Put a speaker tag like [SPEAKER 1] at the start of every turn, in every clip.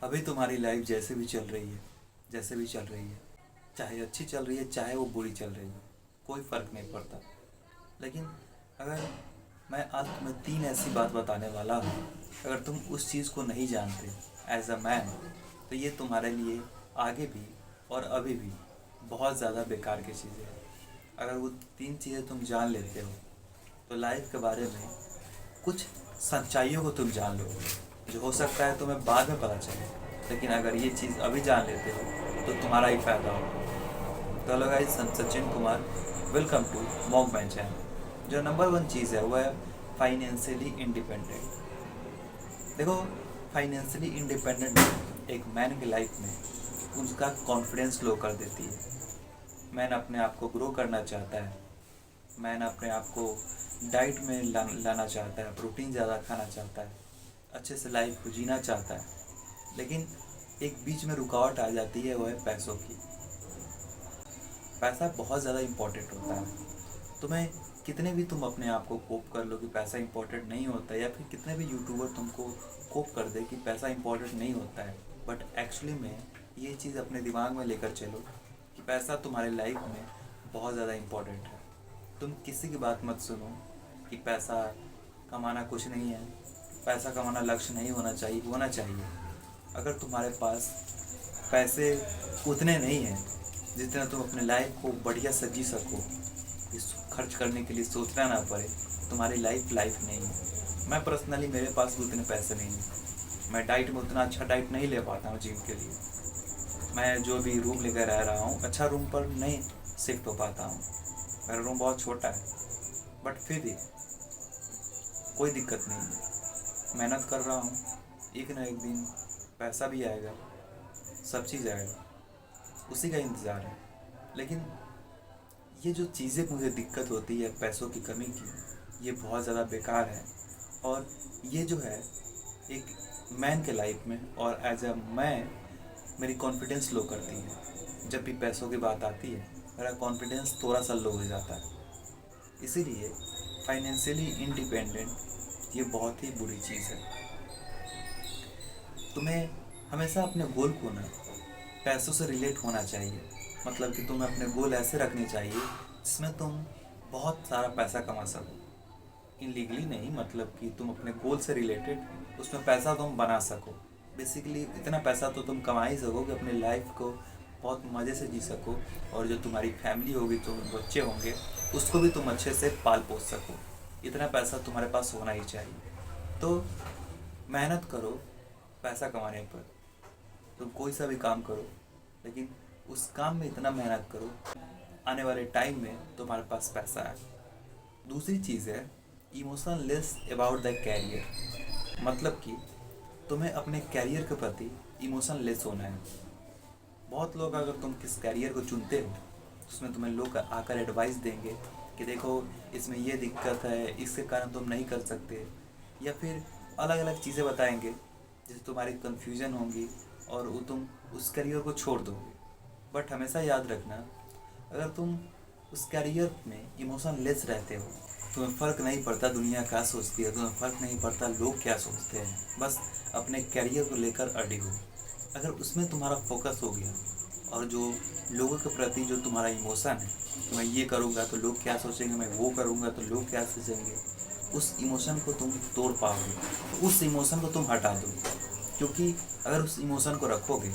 [SPEAKER 1] अभी तुम्हारी लाइफ जैसे भी चल रही है, जैसे भी चल रही है, चाहे अच्छी चल रही है चाहे वो बुरी चल रही है, कोई फ़र्क नहीं पड़ता। लेकिन अगर मैं आज तुम्हें 3 ऐसी बात बताने वाला हूँ, अगर तुम उस चीज़ को नहीं जानते एज अ मैन, तो ये तुम्हारे लिए आगे भी और अभी भी बहुत ज़्यादा बेकार की चीज़ें हैं। अगर वो 3 चीज़ें तुम जान लेते हो तो लाइफ के बारे में कुछ सच्चाइयों को तुम जान लोगे, जो हो सकता है तुम्हें बाद में पता चले। लेकिन अगर ये चीज़ अभी जान लेते हो तो तुम्हारा ही फ़ायदा होगा। तो hello guys, Sachin Kumar, welcome to Mockman channel. जो नंबर 1 चीज़ है वो है फाइनेंशियली इंडिपेंडेंट। देखो, फाइनेंशियली इंडिपेंडेंट एक मैन की लाइफ में उसका कॉन्फिडेंस लो कर देती है। मैन अपने आप को ग्रो करना चाहता है, मैन अपने आप को डाइट में लाना चाहता है, प्रोटीन ज़्यादा खाना चाहता है, अच्छे से लाइफ को जीना चाहता है। लेकिन एक बीच में रुकावट आ जाती है, वो है पैसों की। पैसा बहुत ज़्यादा इम्पोर्टेंट होता है। तुम्हें कितने भी तुम अपने आप को कोप कर लो कि पैसा इम्पोर्टेंट नहीं होता है, या फिर कितने भी यूट्यूबर तुमको कोप कर दे कि पैसा इम्पोर्टेंट नहीं होता है, बट एक्चुअली में ये चीज़ अपने दिमाग में लेकर चलो कि पैसा तुम्हारे लाइफ में बहुत ज़्यादा इम्पोर्टेंट है। तुम किसी की बात मत सुनो कि पैसा कमाना कुछ नहीं है, पैसा कमाना लक्ष्य नहीं होना चाहिए। होना चाहिए। अगर तुम्हारे पास पैसे उतने नहीं हैं जितना तुम अपने लाइफ को बढ़िया से जी सको, इस खर्च करने के लिए सोचना ना पड़े, तुम्हारी लाइफ नहीं है। मैं पर्सनली, मेरे पास भी उतने पैसे नहीं हैं। मैं डाइट में उतना अच्छा डाइट नहीं ले पाता हूँ जिम के लिए। मैं जो भी रूम लेकर रह रहा हूँ, अच्छा रूम पर नहीं शिफ्ट हो पाता हूँ। मेरा रूम बहुत छोटा है, बट फिर भी कोई दिक्कत नहीं है। मेहनत कर रहा हूँ, एक ना एक दिन पैसा भी आएगा, सब चीज़ आएगा, उसी का इंतज़ार है। लेकिन ये जो चीज़ें मुझे दिक्कत होती है पैसों की कमी की, ये बहुत ज़्यादा बेकार है। और ये जो है एक मैन के लाइफ में और एज अ मैन मेरी कॉन्फिडेंस लो करती है। जब भी पैसों की बात आती है मेरा कॉन्फिडेंस थोड़ा सा लो हो जाता है। इसीलिए फाइनेंशियली इंडिपेंडेंट ये बहुत ही बुरी चीज़ है। तुम्हें हमेशा अपने गोल को ना पैसों से रिलेट होना चाहिए। मतलब कि तुम्हें अपने गोल ऐसे रखने चाहिए जिसमें तुम बहुत सारा पैसा कमा सको। इनलीगली नहीं, मतलब कि तुम अपने गोल से रिलेटेड उसमें पैसा तुम बना सको। बेसिकली इतना पैसा तो तुम कमा ही सको कि अपनी लाइफ को बहुत मज़े से जी सको, और जो तुम्हारी फैमिली होगी, तुम बच्चे होंगे, उसको भी तुम अच्छे से पाल पोस सको। इतना पैसा तुम्हारे पास होना ही चाहिए। तो मेहनत करो पैसा कमाने पर। तुम कोई सा भी काम करो, लेकिन उस काम में इतना मेहनत करो आने वाले टाइम में तुम्हारे पास पैसा है। दूसरी चीज़ है emotionless about the career. मतलब कि तुम्हें अपने कैरियर के प्रति इमोशन लेस होना है। बहुत लोग, अगर तुम किस कैरियर को चुनते हो, उसमें तुम्हें लोग आकर एडवाइस देंगे कि देखो इसमें ये दिक्कत है, इसके कारण तुम नहीं कर सकते, या फिर अलग अलग चीज़ें बताएंगे जिससे तुम्हारी कन्फ्यूज़न होंगी और वो तुम उस करियर को छोड़ दोगे। बट हमेशा याद रखना, अगर तुम उस करियर में इमोशन लेस रहते हो, तुम्हें फ़र्क नहीं पड़ता दुनिया क्या सोचती है, तुम्हें फ़र्क नहीं पड़ता लोग क्या सोचते हैं, बस अपने करियर को लेकर अड़े हो। अगर उसमें तुम्हारा फोकस हो गया, और जो लोगों के प्रति जो तुम्हारा इमोशन है कि मैं ये करूँगा तो लोग क्या सोचेंगे, मैं वो करूँगा तो लोग क्या सोचेंगे, उस इमोशन को तुम तोड़ पाओगे। तो उस इमोशन को तुम हटा दो, क्योंकि अगर उस इमोशन को रखोगे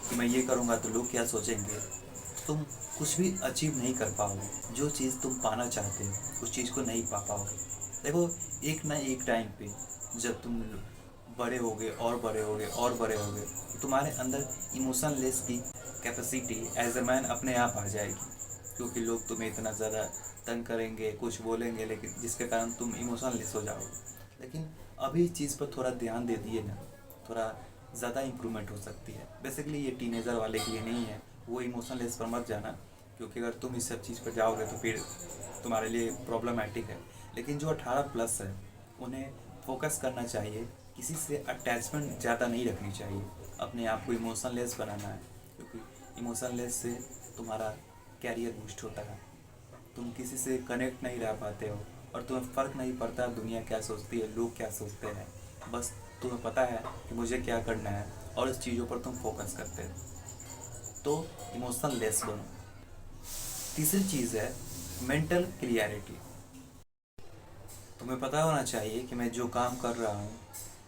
[SPEAKER 1] कि मैं ये करूँगा तो लोग क्या सोचेंगे, तुम कुछ भी अचीव नहीं कर पाओगे। जो चीज़ तुम पाना चाहते हो उस चीज़ को नहीं पा पाओगे। देखो, एक ना एक टाइम पे जब तुम बड़े होगे और बड़े होगे और बड़े होगे, तो तुम्हारे अंदर इमोशन लेस की कैपेसिटी एज अ मैन अपने आप आ जाएगी। क्योंकि लोग तुम्हें इतना ज़्यादा तंग करेंगे, कुछ बोलेंगे, लेकिन जिसके कारण तुम इमोशन लेस हो जाओगे। लेकिन अभी इस चीज़ पर थोड़ा ध्यान दे दिए ना, थोड़ा ज़्यादा इम्प्रूवमेंट हो सकती है। बेसिकली ये टीनेजर वाले के लिए नहीं है, वो इमोशन लेस पर मत जाना, क्योंकि अगर तुम इस सब चीज़ पर जाओगे तो फिर तुम्हारे लिए प्रॉब्लमैटिक है। लेकिन जो 18+ है उन्हें फोकस करना चाहिए, किसी से अटैचमेंट ज़्यादा नहीं रखनी चाहिए, अपने आप को इमोशनलेस बनाना है। क्योंकि इमोशनलेस से तुम्हारा कैरियर बूस्ट होता है। तुम किसी से कनेक्ट नहीं रह पाते हो, और तुम्हें फ़र्क नहीं पड़ता दुनिया क्या सोचती है, लोग क्या सोचते हैं। बस तुम्हें पता है कि मुझे क्या करना है, और इस चीज़ों पर तुम फोकस करते हो, तो इमोशनल लेस बनो। तीसरी चीज़ है मेंटल क्लियरिटी। तुम्हें पता होना चाहिए कि मैं जो काम कर रहा हूँ,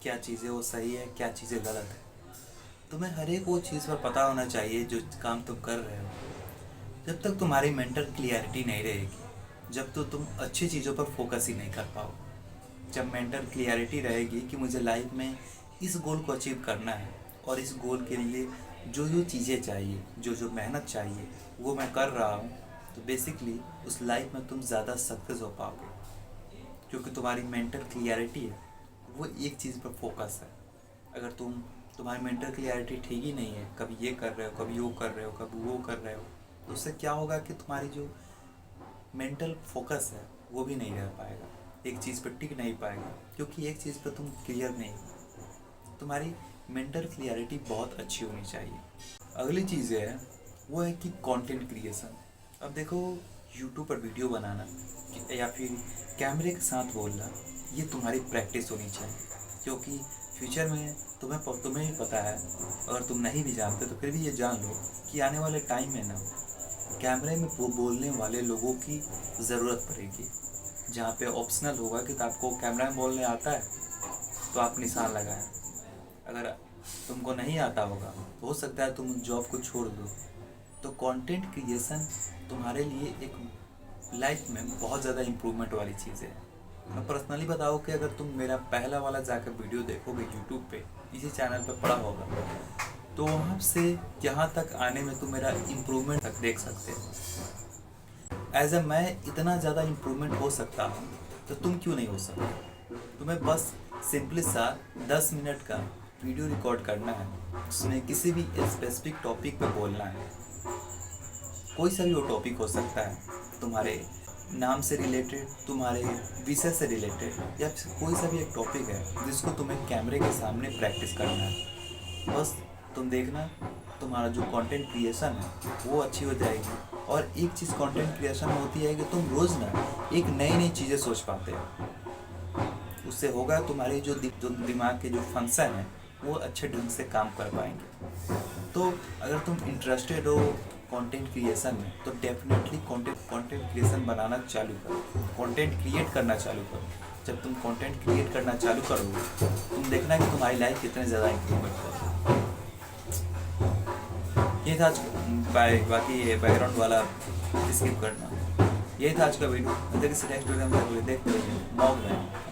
[SPEAKER 1] क्या चीज़ें वो सही है, क्या चीज़ें गलत है। तुम्हें हर एक वो चीज़ पर पता होना चाहिए जो काम तुम कर रहे हो। जब तक तुम्हारी मेंटल क्लियरिटी नहीं रहेगी, जब तो तुम अच्छी चीज़ों पर फोकस ही नहीं कर पाओ। जब मेंटल क्लियरिटी रहेगी कि मुझे लाइफ में इस गोल को अचीव करना है और इस गोल के लिए जो जो चीज़ें चाहिए, जो जो मेहनत चाहिए, वो मैं कर रहा हूँ, तो बेसिकली उस लाइफ में तुम ज़्यादा सक्सेस हो पाओगे, क्योंकि तुम्हारी मेंटल क्लियरिटी है वो एक चीज़ पर फोकस है। अगर तुम्हारी मेंटल क्लियरिटी ठीक ही नहीं है, कभी ये कर रहे हो, कभी वो कर रहे हो, कभी वो कर रहे हो, तो उससे क्या होगा कि तुम्हारी जो मेंटल फोकस है वो भी नहीं रह पाएगा, एक चीज़ पर टिक नहीं पाएगा, क्योंकि एक चीज़ पर तुम क्लियर नहीं हो। तुम्हारी मेंटल क्लियरिटी बहुत अच्छी होनी चाहिए। अगली चीज़ है वो है कि कंटेंट क्रिएशन। अब देखो, यूट्यूब पर वीडियो बनाना या फिर कैमरे के साथ बोलना, ये तुम्हारी प्रैक्टिस होनी चाहिए, क्योंकि फ्यूचर में तुम्हें भी पता है, अगर तुम नहीं भी जानते तो फिर भी ये जान लो कि आने वाले टाइम में ना कैमरे में बोलने वाले लोगों की ज़रूरत पड़ेगी। जहाँ पे ऑप्शनल होगा कि आपको कैमरा में बोलने आता है तो आप निशान लगाएं, अगर तुमको नहीं आता होगा तो हो सकता है तुम जॉब को छोड़ दो। तो कंटेंट क्रिएशन तुम्हारे लिए एक लाइफ में बहुत ज़्यादा इम्प्रूवमेंट वाली चीज़ है। मैं पर्सनली बताऊँ कि अगर तुम मेरा पहला वाला जाकर वीडियो देखोगे यूट्यूब पे, इसी चैनल पे पड़ा होगा, तो वहाँ से यहाँ तक आने में तुम मेरा इम्प्रूवमेंट तक देख सकते हो। एज अ मैं इतना ज़्यादा इम्प्रूवमेंट हो सकता हूँ, तो तुम क्यों नहीं हो सकते। तुम्हें बस सिंपली सा 10 मिनट का वीडियो रिकॉर्ड करना है, उसमें किसी भी स्पेसिफिक टॉपिक पे बोलना है। कोई सा भी वो टॉपिक हो सकता है, तुम्हारे नाम से रिलेटेड, तुम्हारे विषय से रिलेटेड, या कोई सा भी एक टॉपिक है जिसको तुम्हें कैमरे के सामने प्रैक्टिस करना है। बस तुम देखना, तुम्हारा जो कंटेंट क्रिएशन है वो अच्छी हो जाएगी। और एक चीज़ कंटेंट क्रिएशन में होती है कि तुम रोज़ ना एक नई नई चीज़ें सोच पाते हो। उससे होगा तुम्हारे जो दिमाग के जो फंक्शन है वो अच्छे ढंग से काम कर पाएंगे। तो अगर तुम इंटरेस्टेड हो कंटेंट क्रिएशन में, तो डेफिनेटली कंटेंट क्रिएशन बनाना चालू करो, कंटेंट क्रिएट करना चालू करो। जब तुम कंटेंट क्रिएट करना चालू करोगे, तुम देखना कि तुम्हारी लाइफ कितने ज़्यादा इम्प्रूवमेंट करोगे। ये था बाकी ये बैकग्राउंड वाला स्किप करना। ये था आज का वीडियो। किसी नेक्स्ट वीडियो में देखते रहिए मॉग में।